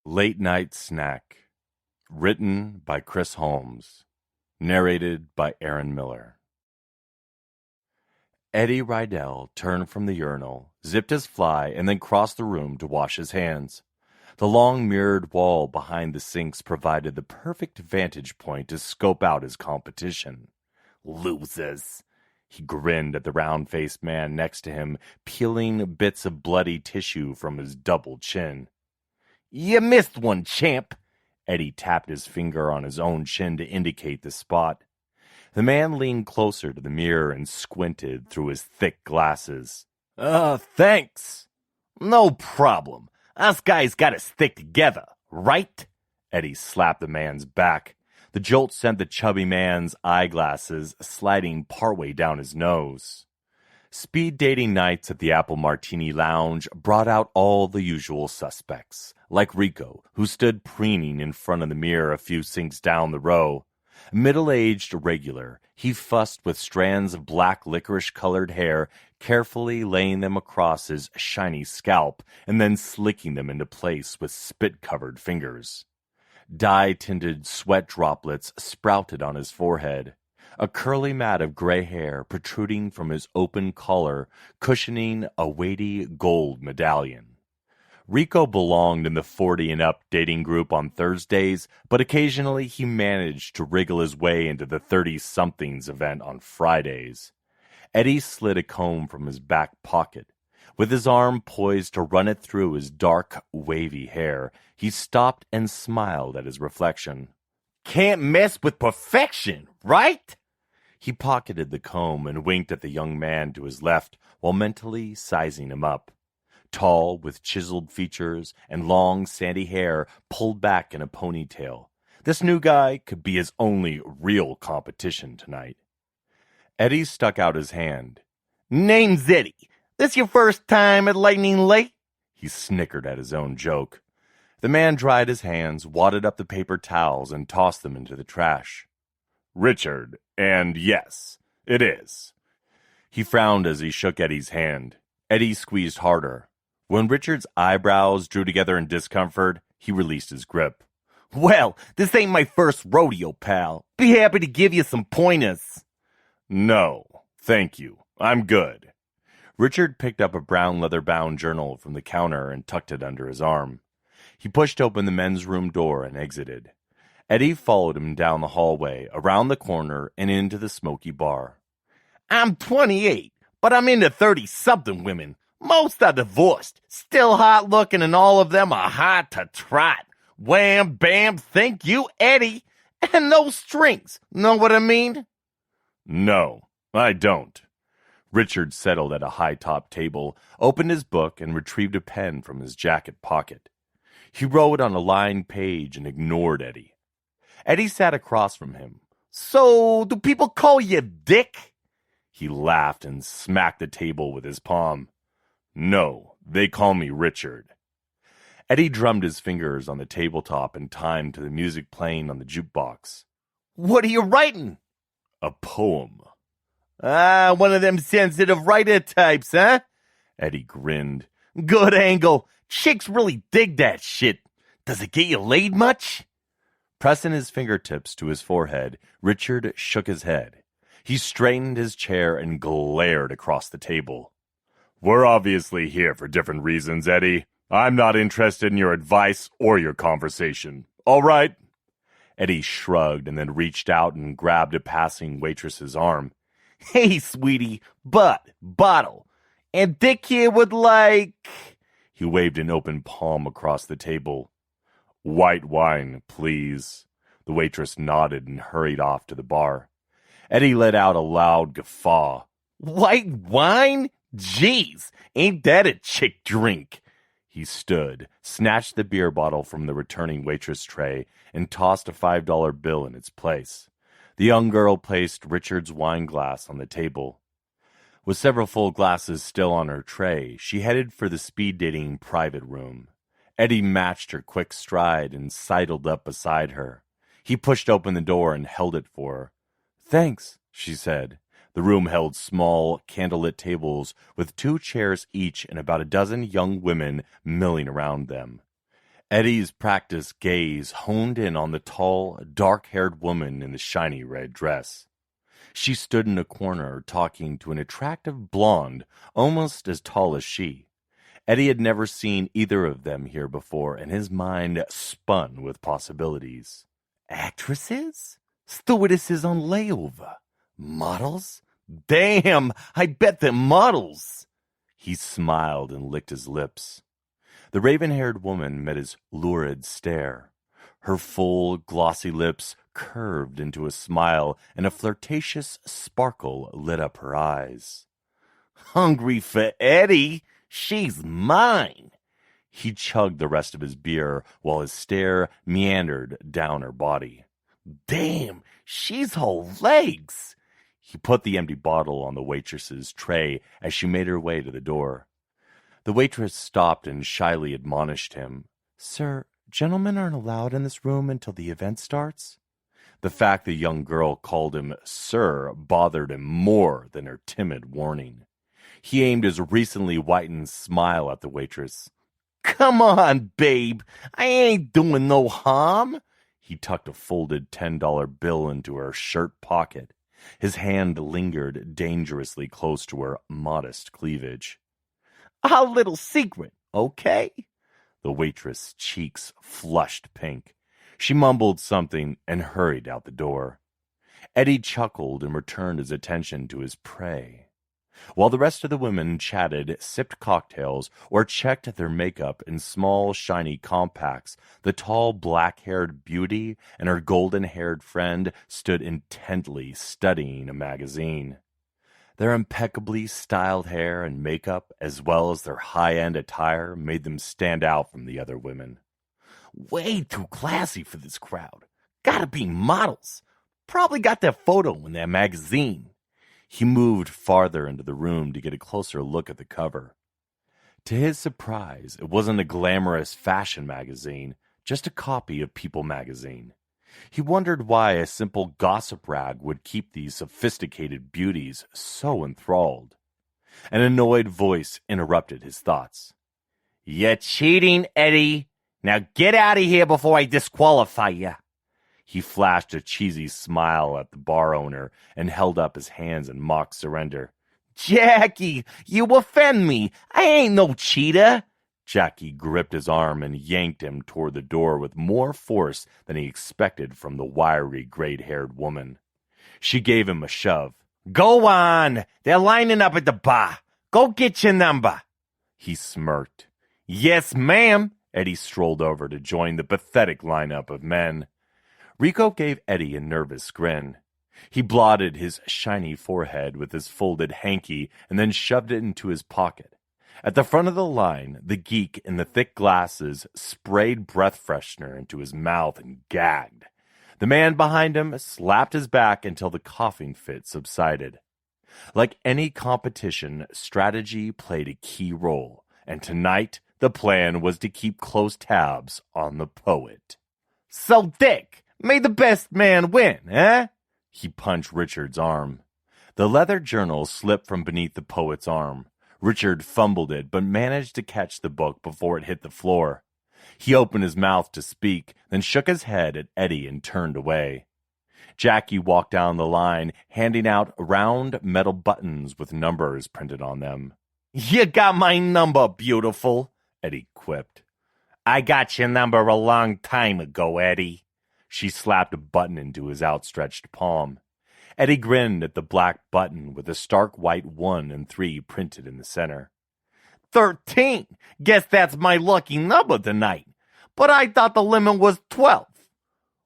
Late Night Snack. Written by Chris Holmes. Narrated by Aaron Miller. Eddie Ridell turned from the urinal, zipped his fly, and then crossed the room to wash his hands. The long mirrored wall behind the sinks provided the perfect vantage point to scope out his competition. Losers! He grinned at the round-faced man next to him, peeling bits of bloody tissue from his double chin. You missed one, champ. Eddie tapped his finger on his own chin to indicate the spot. The man leaned closer to the mirror and squinted through his thick glasses. Thanks. No problem. Us guys gotta stick together, right? Eddie slapped the man's back. The jolt sent the chubby man's eyeglasses sliding partway down his nose. Speed dating nights at the Apple Martini Lounge brought out all the usual suspects, like Rico, who stood preening in front of the mirror a few sinks down the row. Middle-aged regular, he fussed with strands of black licorice-colored hair, carefully laying them across his shiny scalp and then slicking them into place with spit-covered fingers. Dye-tinted sweat droplets sprouted on his forehead. A curly mat of gray hair protruding from his open collar, cushioning a weighty gold medallion. Rico belonged in the 40-and-up dating group on Thursdays, but occasionally he managed to wriggle his way into the 30-somethings event on Fridays. Eddie slid a comb from his back pocket. With his arm poised to run it through his dark, wavy hair, he stopped and smiled at his reflection. Can't mess with perfection, right? He pocketed the comb and winked at the young man to his left while mentally sizing him up. Tall, with chiseled features and long, sandy hair pulled back in a ponytail. This new guy could be his only real competition tonight. Eddie stuck out his hand. Name's Eddie. This your first time at Lightning Lake? He snickered at his own joke. The man dried his hands, wadded up the paper towels, and tossed them into the trash. Richard, and yes, it is. He frowned as he shook Eddie's hand. Eddie squeezed harder. When Richard's eyebrows drew together in discomfort, he released his grip. Well, this ain't my first rodeo, pal. Be happy to give you some pointers. No, thank you. I'm good. Richard picked up a brown leather-bound journal from the counter and tucked it under his arm. He pushed open the men's room door and exited. Eddie followed him down the hallway, around the corner, and into the smoky bar. I'm 28, but I'm into 30-something women. Most are divorced, still hot-looking, and all of them are hot to trot. Wham, bam, thank you, Eddie. And no strings, know what I mean? No, I don't. Richard settled at a high-top table, opened his book, and retrieved a pen from his jacket pocket. He wrote on a lined page and ignored Eddie. Eddie sat across from him. So, do people call you Dick? He laughed and smacked the table with his palm. No, they call me Richard. Eddie drummed his fingers on the tabletop in time to the music playing on the jukebox. What are you writing? A poem. One of them sensitive writer types, huh? Eddie grinned. Good angle. Chicks really dig that shit. Does it get you laid much? Pressing his fingertips to his forehead, Richard shook his head. He straightened his chair and glared across the table. We're obviously here for different reasons, Eddie. I'm not interested in your advice or your conversation. All right? Eddie shrugged and then reached out and grabbed a passing waitress's arm. Hey, sweetie, bottle. And Dick here would like... He waved an open palm across the table. White wine, please. The waitress nodded and hurried off to the bar. Eddie let out a loud guffaw. White wine? Jeez, ain't that a chick drink? He stood, snatched the beer bottle from the returning waitress tray, and tossed a $5 bill in its place. The young girl placed Richard's wine glass on the table. With several full glasses still on her tray, she headed for the speed-dating private room. Eddie matched her quick stride and sidled up beside her. He pushed open the door and held it for her. Thanks, she said. The room held small, candlelit tables with 2 chairs each and about a dozen young women milling around them. Eddie's practiced gaze honed in on the tall, dark-haired woman in the shiny red dress. She stood in a corner talking to an attractive blonde almost as tall as she. Eddie had never seen either of them here before, and his mind spun with possibilities. Actresses? Stewardesses on layover? Models? Damn, I bet they're models! He smiled and licked his lips. The raven-haired woman met his lurid stare. Her full, glossy lips curved into a smile, and a flirtatious sparkle lit up her eyes. Hungry for Eddie? She's mine! He chugged the rest of his beer while his stare meandered down her body. Damn, she's whole legs! He put the empty bottle on the waitress's tray as she made her way to the door. The waitress stopped and shyly admonished him. Sir, gentlemen aren't allowed in this room until the event starts. The fact the young girl called him sir bothered him more than her timid warning. He aimed his recently whitened smile at the waitress. Come on, babe. I ain't doing no harm. He tucked a folded $10 bill into her shirt pocket. His hand lingered dangerously close to her modest cleavage. Our little secret, okay? The waitress' cheeks flushed pink. She mumbled something and hurried out the door. Eddie chuckled and returned his attention to his prey. While the rest of the women chatted, sipped cocktails, or checked their makeup in small, shiny compacts, the tall, black-haired beauty and her golden-haired friend stood intently studying a magazine. Their impeccably styled hair and makeup, as well as their high-end attire, made them stand out from the other women. Way too classy for this crowd. Gotta be models. Probably got their photo in their magazine. He moved farther into the room to get a closer look at the cover. To his surprise, it wasn't a glamorous fashion magazine, just a copy of People magazine. He wondered why a simple gossip rag would keep these sophisticated beauties so enthralled. An annoyed voice interrupted his thoughts. You're cheating, Eddie. Now get out of here before I disqualify you. He flashed a cheesy smile at the bar owner and held up his hands in mock surrender. Jackie, you offend me. I ain't no cheater. Jackie gripped his arm and yanked him toward the door with more force than he expected from the wiry, gray-haired woman. She gave him a shove. Go on. They're lining up at the bar. Go get your number. He smirked. Yes, ma'am. Eddie strolled over to join the pathetic lineup of men. Rico gave Eddie a nervous grin. He blotted his shiny forehead with his folded hanky and then shoved it into his pocket. At the front of the line, the geek in the thick glasses sprayed breath freshener into his mouth and gagged. The man behind him slapped his back until the coughing fit subsided. Like any competition, strategy played a key role, and tonight the plan was to keep close tabs on the poet. So, Dick, may the best man win, eh? He punched Richard's arm. The leather journal slipped from beneath the poet's arm. Richard fumbled it, but managed to catch the book before it hit the floor. He opened his mouth to speak, then shook his head at Eddie and turned away. Jackie walked down the line, handing out round metal buttons with numbers printed on them. You got my number, beautiful, Eddie quipped. I got your number a long time ago, Eddie. She slapped a button into his outstretched palm. Eddie grinned at the black button with a stark white 1 and 3 printed in the center. 13! Guess that's my lucky number tonight. But I thought the limit was 12.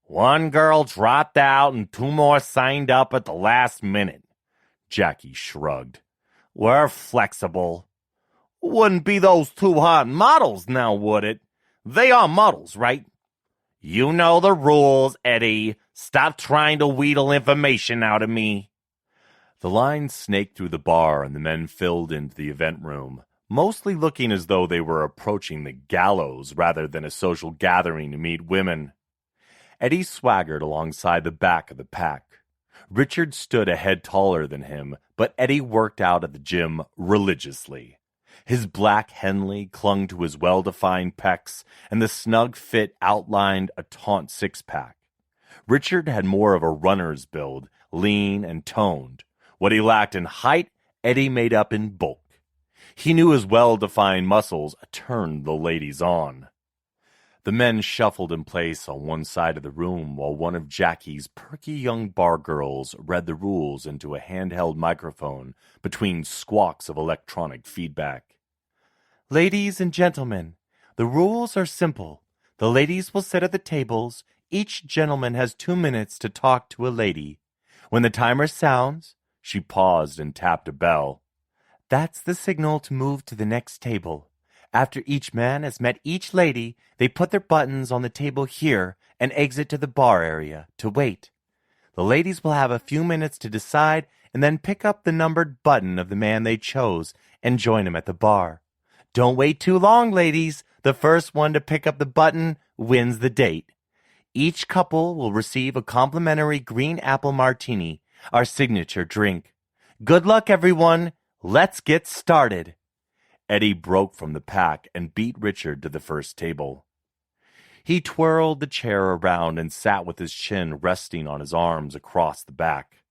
One girl dropped out and 2 more signed up at the last minute. Jackie shrugged. We're flexible. Wouldn't be those 2 hot models now, would it? They are models, right? You know the rules, Eddie. Stop trying to wheedle information out of me. The line snaked through the bar and the men filled into the event room, mostly looking as though they were approaching the gallows rather than a social gathering to meet women. Eddie swaggered alongside the back of the pack. Richard stood a head taller than him, but Eddie worked out at the gym religiously. His black Henley clung to his well-defined pecs, and the snug fit outlined a taut six-pack. Richard had more of a runner's build, lean and toned. What he lacked in height, Eddie made up in bulk. He knew his well-defined muscles turned the ladies on. The men shuffled in place on one side of the room while one of Jackie's perky young bar girls read the rules into a handheld microphone between squawks of electronic feedback. Ladies and gentlemen, the rules are simple. The ladies will sit at the tables. Each gentleman has 2 minutes to talk to a lady. When the timer sounds, she paused and tapped a bell. That's the signal to move to the next table. After each man has met each lady, they put their buttons on the table here and exit to the bar area to wait. The ladies will have a few minutes to decide and then pick up the numbered button of the man they chose and join him at the bar. Don't wait too long, ladies. The first one to pick up the button wins the date. Each couple will receive a complimentary green apple martini, our signature drink. Good luck, everyone. Let's get started. Eddie broke from the pack and beat Richard to the first table. He twirled the chair around and sat with his chin resting on his arms across the back.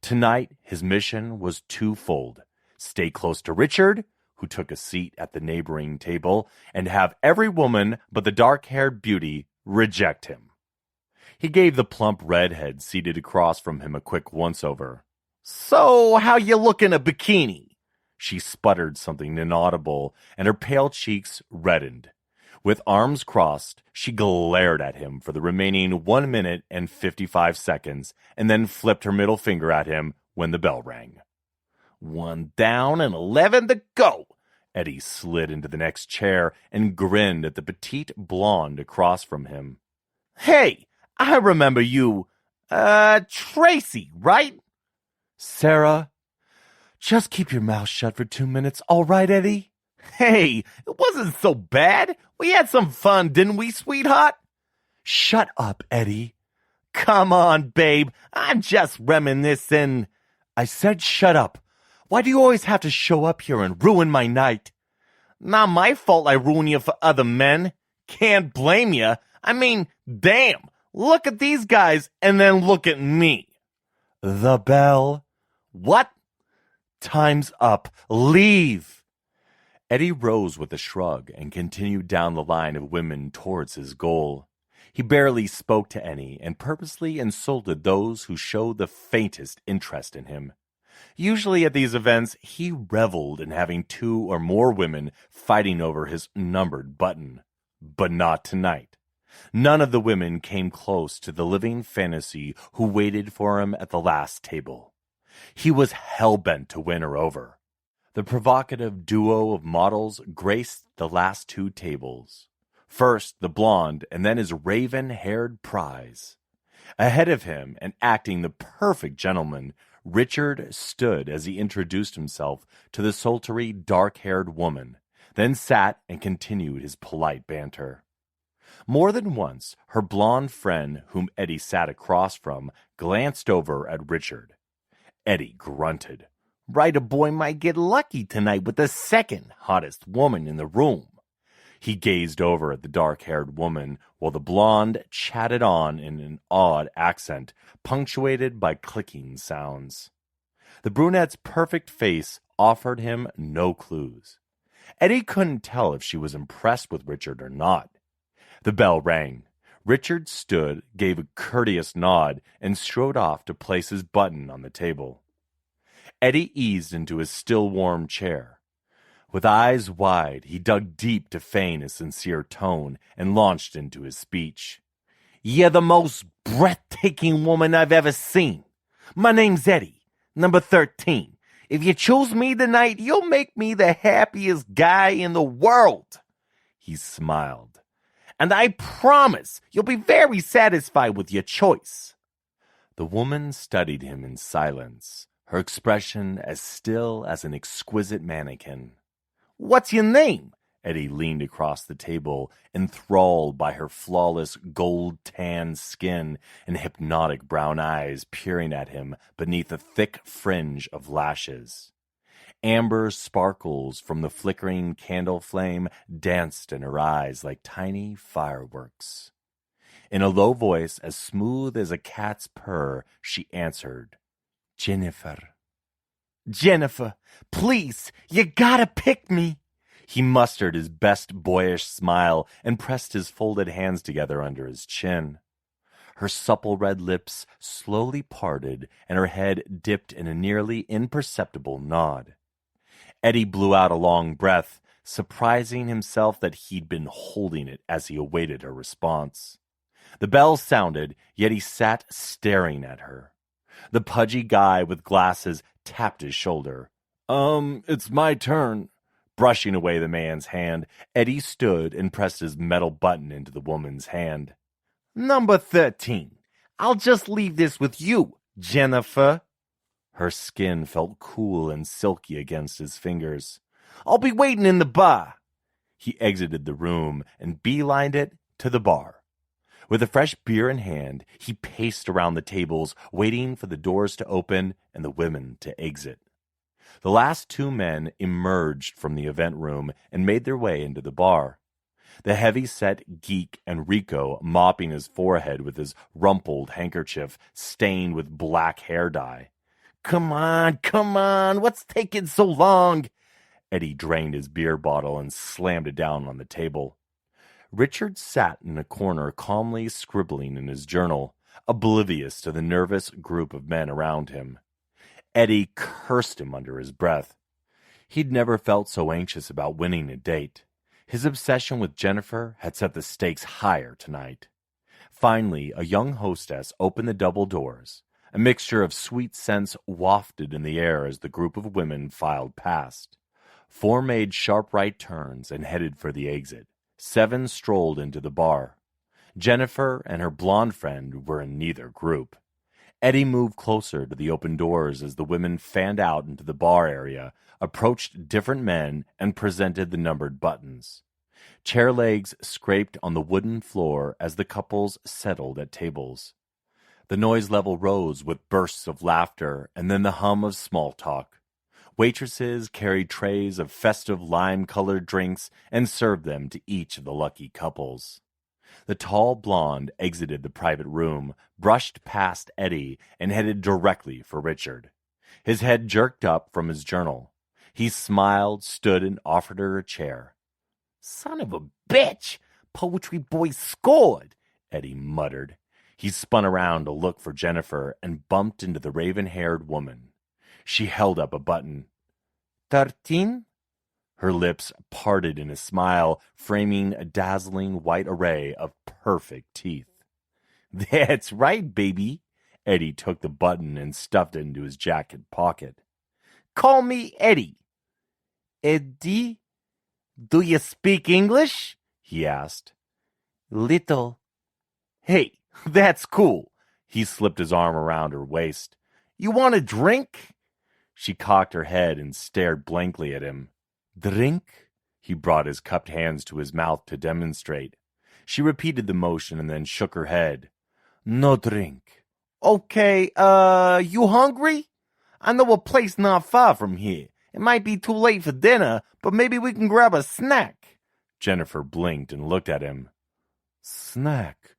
Tonight, his mission was twofold. Stay close to Richard, who took a seat at the neighboring table, and have every woman but the dark-haired beauty reject him. He gave the plump redhead seated across from him a quick once-over. So, how you look in a bikini? She sputtered something inaudible, and her pale cheeks reddened. With arms crossed, she glared at him for the remaining 1 minute and 55 seconds, and then flipped her middle finger at him when the bell rang. 1 down and 11 to go. Eddie slid into the next chair and grinned at the petite blonde across from him. Hey, I remember you. Tracy, right? Sarah. Just keep your mouth shut for 2 minutes, all right, Eddie? Hey, it wasn't so bad. We had some fun, didn't we, sweetheart? Shut up, Eddie. Come on, babe. I'm just reminiscing. I said shut up. Why do you always have to show up here and ruin my night? Not my fault I ruin you for other men. Can't blame you. I mean, damn. Look at these guys and then look at me. The bell. What? Time's up. Leave. Eddie rose with a shrug and continued down the line of women towards his goal. He barely spoke to any and purposely insulted those who showed the faintest interest in him. Usually at these events, he reveled in having 2 or more women fighting over his numbered button. But not tonight. None of the women came close to the living fantasy who waited for him at the last table. He was hell-bent to win her over. The provocative duo of models graced the last 2 tables. First, the blonde, and then his raven-haired prize. Ahead of him, and acting the perfect gentleman, Richard stood as he introduced himself to the sultry, dark-haired woman, then sat and continued his polite banter. More than once, her blonde friend, whom Eddie sat across from, glanced over at Richard. Eddie grunted. Right, a boy might get lucky tonight with the second hottest woman in the room. He gazed over at the dark-haired woman while the blonde chatted on in an odd accent, punctuated by clicking sounds. The brunette's perfect face offered him no clues. Eddie couldn't tell if she was impressed with Richard or not. The bell rang. Richard stood, gave a courteous nod, and strode off to place his button on the table. Eddie eased into his still-warm chair. With eyes wide, he dug deep to feign a sincere tone and launched into his speech. You're the most breathtaking woman I've ever seen. My name's Eddie, number 13. If you choose me tonight, you'll make me the happiest guy in the world. He smiled. And I promise you'll be very satisfied with your choice. The woman studied him in silence, her expression as still as an exquisite mannequin. What's your name? Eddie leaned across the table, enthralled by her flawless gold-tanned skin and hypnotic brown eyes peering at him beneath a thick fringe of lashes. Amber sparkles from the flickering candle flame danced in her eyes like tiny fireworks. In a low voice as smooth as a cat's purr, she answered, "Jennifer." "Jennifer, please, you gotta pick me." He mustered his best boyish smile and pressed his folded hands together under his chin. Her supple red lips slowly parted, and her head dipped in a nearly imperceptible nod. Eddie blew out a long breath, surprising himself that he'd been holding it as he awaited her response. The bell sounded, yet he sat staring at her. The pudgy guy with glasses tapped his shoulder. It's my turn." Brushing away the man's hand, Eddie stood and pressed his metal button into the woman's hand. "Number 13. I'll just leave this with you, Jennifer." Her skin felt cool and silky against his fingers. "I'll be waiting in the bar." He exited the room and beelined it to the bar. With a fresh beer in hand, he paced around the tables, waiting for the doors to open and the women to exit. The last two men emerged from the event room and made their way into the bar. The heavy-set geek Enrico mopping his forehead with his rumpled handkerchief stained with black hair dye. Come on, what's taking so long?" Eddie drained his beer bottle and slammed it down on the table. Richard sat in a corner calmly scribbling in his journal, oblivious to the nervous group of men around him. Eddie cursed him under his breath. He'd never felt so anxious about winning a date. His obsession with Jennifer had set the stakes higher tonight. Finally, a young hostess opened the double doors. A mixture of sweet scents wafted in the air as the group of women filed past. 4 made sharp right turns and headed for the exit. 7 strolled into the bar. Jennifer and her blonde friend were in neither group. Eddie moved closer to the open doors as the women fanned out into the bar area, approached different men, and presented the numbered buttons. Chair legs scraped on the wooden floor as the couples settled at tables. The noise level rose with bursts of laughter and then the hum of small talk. Waitresses carried trays of festive lime-colored drinks and served them to each of the lucky couples. The tall blonde exited the private room, brushed past Eddie, and headed directly for Richard. His head jerked up from his journal. He smiled, stood, and offered her a chair. "Son of a bitch! Poetry boy scored!" Eddie muttered. He spun around to look for Jennifer and bumped into the raven-haired woman. She held up a button. 13? Her lips parted in a smile, framing a dazzling white array of perfect teeth. "That's right, baby." Eddie took the button and stuffed it into his jacket pocket. "Call me Eddie." "Eddie? Do you speak English?" he asked. "Little." "Hey, that's cool." He slipped his arm around her waist. "You want a drink?" She cocked her head and stared blankly at him. "Drink?" He brought his cupped hands to his mouth to demonstrate. She repeated the motion and then shook her head. "No drink." "Okay, you hungry? I know a place not far from here. It might be too late for dinner, but maybe we can grab a snack." Jennifer blinked and looked at him. "Snack?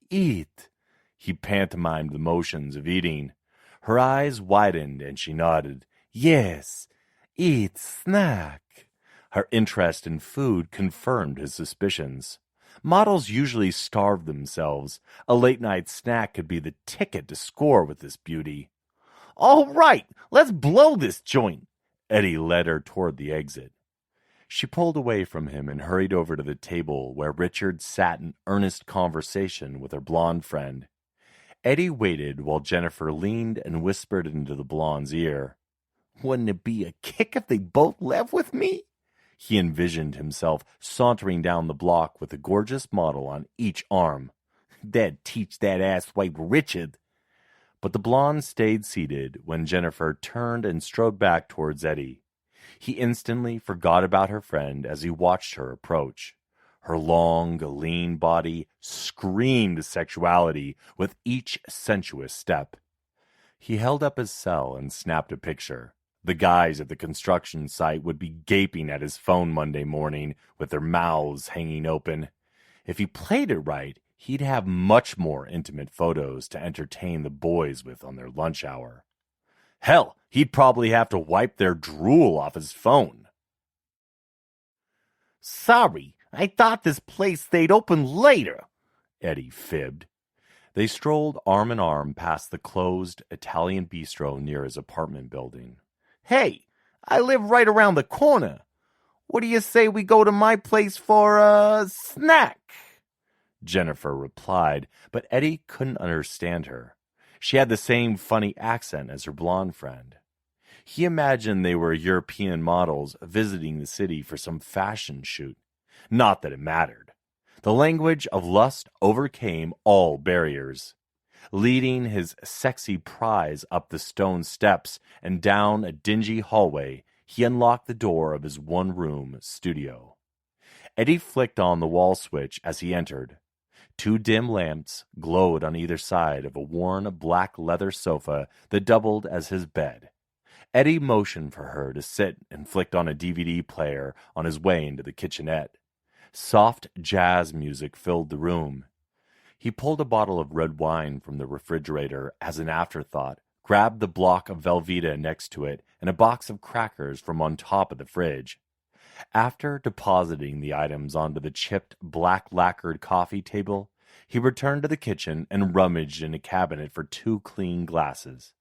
Eat." He pantomimed the motions of eating. Her eyes widened and she nodded. "Yes, eat snack." Her interest in food confirmed his suspicions. Models usually starve themselves. A late-night snack could be the ticket to score with this beauty. "All right, let's blow this joint." Eddie led her toward the exit. She pulled away from him and hurried over to the table where Richard sat in earnest conversation with her blonde friend. Eddie waited while Jennifer leaned and whispered into the blonde's ear. "Wouldn't it be a kick if they both left with me?" He envisioned himself sauntering down the block with a gorgeous model on each arm. "That'd teach that asswipe Richard." But the blonde stayed seated when Jennifer turned and strode back towards Eddie. He instantly forgot about her friend as he watched her approach. Her long, lean body screamed sexuality with each sensuous step. He held up his cell and snapped a picture. The guys at the construction site would be gaping at his phone Monday morning with their mouths hanging open. If he played it right, he'd have much more intimate photos to entertain the boys with on their lunch hour. Hell, he'd probably have to wipe their drool off his phone. Sorry, I thought this place stayed open later, Eddie fibbed. They strolled arm in arm past the closed Italian bistro near his apartment building. Hey, I live right around the corner. What do you say we go to my place for a snack? Jennifer replied, but Eddie couldn't understand her. She had the same funny accent as her blonde friend. He imagined they were European models visiting the city for some fashion shoot. Not that it mattered. The language of lust overcame all barriers. Leading his sexy prize up the stone steps and down a dingy hallway, he unlocked the door of his one-room studio. Eddie flicked on the wall switch as he entered. 2 dim lamps glowed on either side of a worn black leather sofa that doubled as his bed. Eddie motioned for her to sit and flicked on a DVD player on his way into the kitchenette. Soft jazz music filled the room. He pulled a bottle of red wine from the refrigerator as an afterthought, grabbed the block of Velveeta next to it and a box of crackers from on top of the fridge. After depositing the items onto the chipped black lacquered coffee table, he returned to the kitchen and rummaged in a cabinet for 2 clean glasses.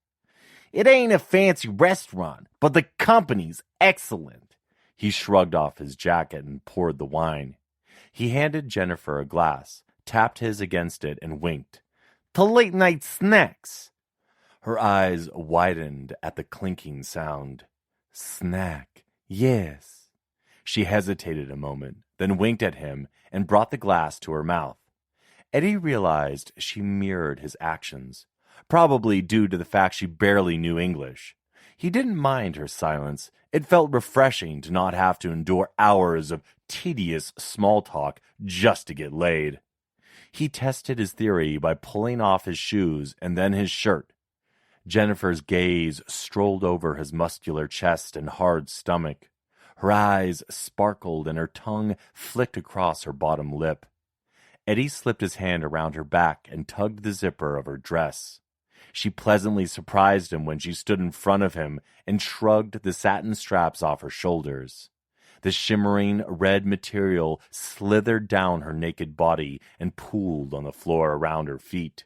It ain't a fancy restaurant, but the company's excellent. He shrugged off his jacket and poured the wine. He handed Jennifer a glass, tapped his against it, and winked. To late-night snacks. Her eyes widened at the clinking sound. Snack, yes. She hesitated a moment, then winked at him and brought the glass to her mouth. Eddie realized she mirrored his actions, probably due to the fact she barely knew English. He didn't mind her silence. It felt refreshing to not have to endure hours of tedious small talk just to get laid. He tested his theory by pulling off his shoes and then his shirt. Jennifer's gaze strolled over his muscular chest and hard stomach. Her eyes sparkled and her tongue flicked across her bottom lip. Eddie slipped his hand around her back and tugged the zipper of her dress. She pleasantly surprised him when she stood in front of him and shrugged the satin straps off her shoulders. The shimmering red material slithered down her naked body and pooled on the floor around her feet.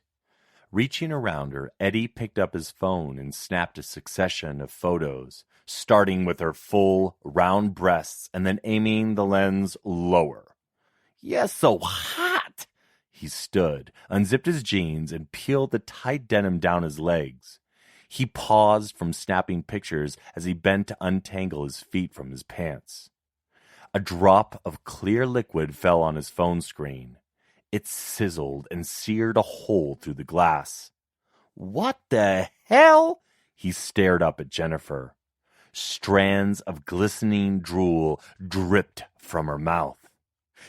Reaching around her, Eddie picked up his phone and snapped a succession of photos, starting with her full, round breasts and then aiming the lens lower. You're so hot! He stood, unzipped his jeans, and peeled the tight denim down his legs. He paused from snapping pictures as he bent to untangle his feet from his pants. A drop of clear liquid fell on his phone screen. It sizzled and seared a hole through the glass. What the hell? He stared up at Jennifer. Strands of glistening drool dripped from her mouth.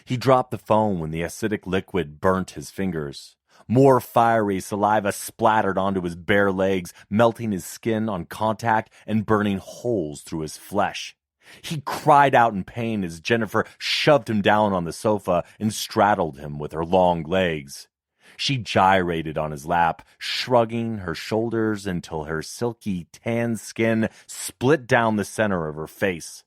He dropped the phone when the acidic liquid burnt his fingers. More fiery saliva splattered onto his bare legs, melting his skin on contact and burning holes through his flesh. He cried out in pain as Jennifer shoved him down on the sofa and straddled him with her long legs. She gyrated on his lap, shrugging her shoulders until her silky tan skin split down the center of her face.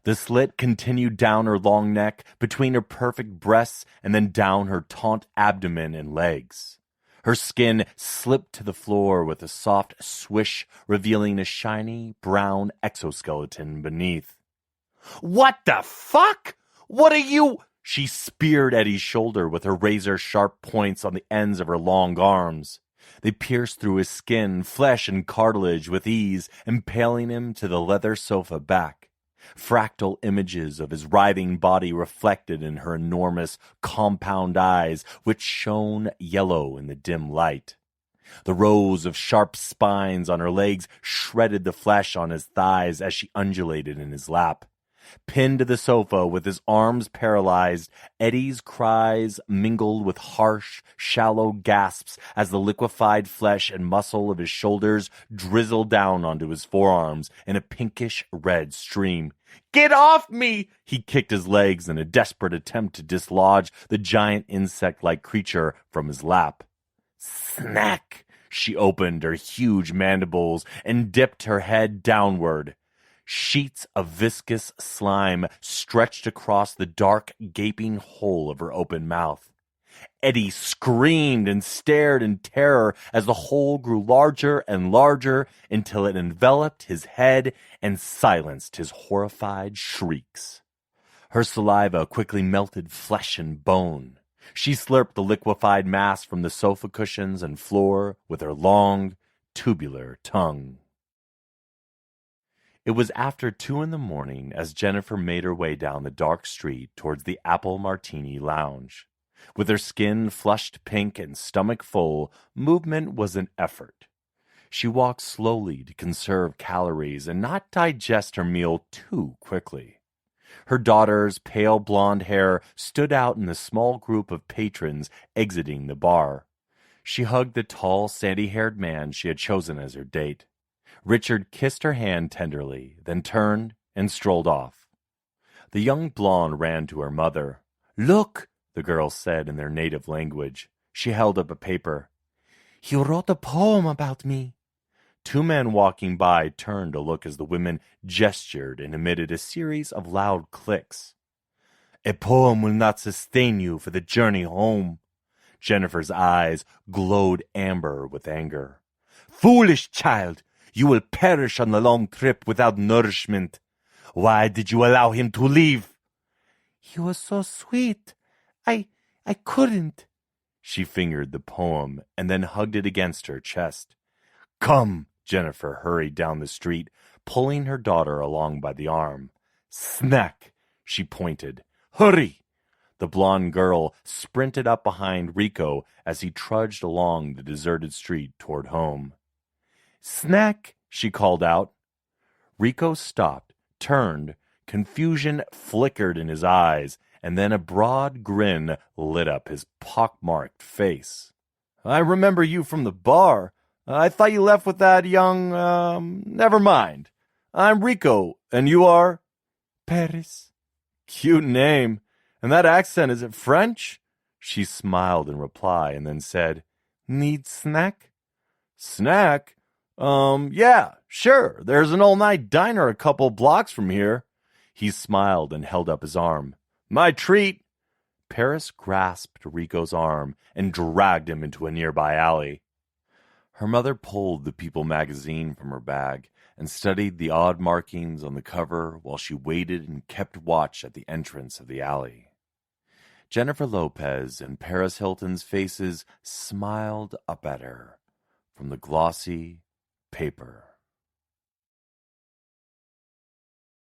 The slit continued down her long neck, between her perfect breasts, and then down her taut abdomen and legs. Her skin slipped to the floor with a soft swish, revealing a shiny, brown exoskeleton beneath. What the fuck? What are you? She speared Eddie's shoulder with her razor-sharp points on the ends of her long arms. They pierced through his skin, flesh, and cartilage with ease, impaling him to the leather sofa back. Fractal images of his writhing body reflected in her enormous, compound eyes, which shone yellow in the dim light. The rows of sharp spines on her legs shredded the flesh on his thighs as she undulated in his lap. Pinned to the sofa with his arms paralyzed, Eddie's cries mingled with harsh, shallow gasps as the liquefied flesh and muscle of his shoulders drizzled down onto his forearms in a pinkish-red stream. "Get off me!" He kicked his legs in a desperate attempt to dislodge the giant insect-like creature from his lap. Snack! She opened her huge mandibles and dipped her head downward. Sheets of viscous slime stretched across the dark, gaping hole of her open mouth. Eddie screamed and stared in terror as the hole grew larger and larger until it enveloped his head and silenced his horrified shrieks. Her saliva quickly melted flesh and bone. She slurped the liquefied mass from the sofa cushions and floor with her long, tubular tongue. It was after 2 a.m. as Jennifer made her way down the dark street towards the Apple Martini Lounge. With her skin flushed pink and stomach full, movement was an effort. She walked slowly to conserve calories and not digest her meal too quickly. Her daughter's pale blonde hair stood out in the small group of patrons exiting the bar. She hugged the tall, sandy-haired man she had chosen as her date. Richard kissed her hand tenderly, then turned and strolled off. The young blonde ran to her mother. "Look," the girl said in their native language. She held up a paper. "He wrote a poem about me." 2 men walking by turned to look as the women gestured and emitted a series of loud clicks. "A poem will not sustain you for the journey home." Jennifer's eyes glowed amber with anger. "Foolish child! You will perish on the long trip without nourishment. Why did you allow him to leave?" "He was so sweet. I couldn't." She fingered the poem and then hugged it against her chest. "Come!" Jennifer hurried down the street, pulling her daughter along by the arm. "Snack!" She pointed. "Hurry!" The blonde girl sprinted up behind Rico as he trudged along the deserted street toward home. "Snack!" she called out. Rico stopped, turned, confusion flickered in his eyes, and then a broad grin lit up his pockmarked face. "I remember you from the bar. I thought you left with that young, never mind. I'm Rico, and you are?" "Paris." "Cute name. And that accent, is it French?" She smiled in reply and then said, "Need snack?" "Snack? Yeah, sure. There's an all-night diner a couple blocks from here." He smiled and held up his arm. "My treat." Paris grasped Rico's arm and dragged him into a nearby alley. Her mother pulled the People magazine from her bag and studied the odd markings on the cover while she waited and kept watch at the entrance of the alley. Jennifer Lopez and Paris Hilton's faces smiled up at her from the glossy paper.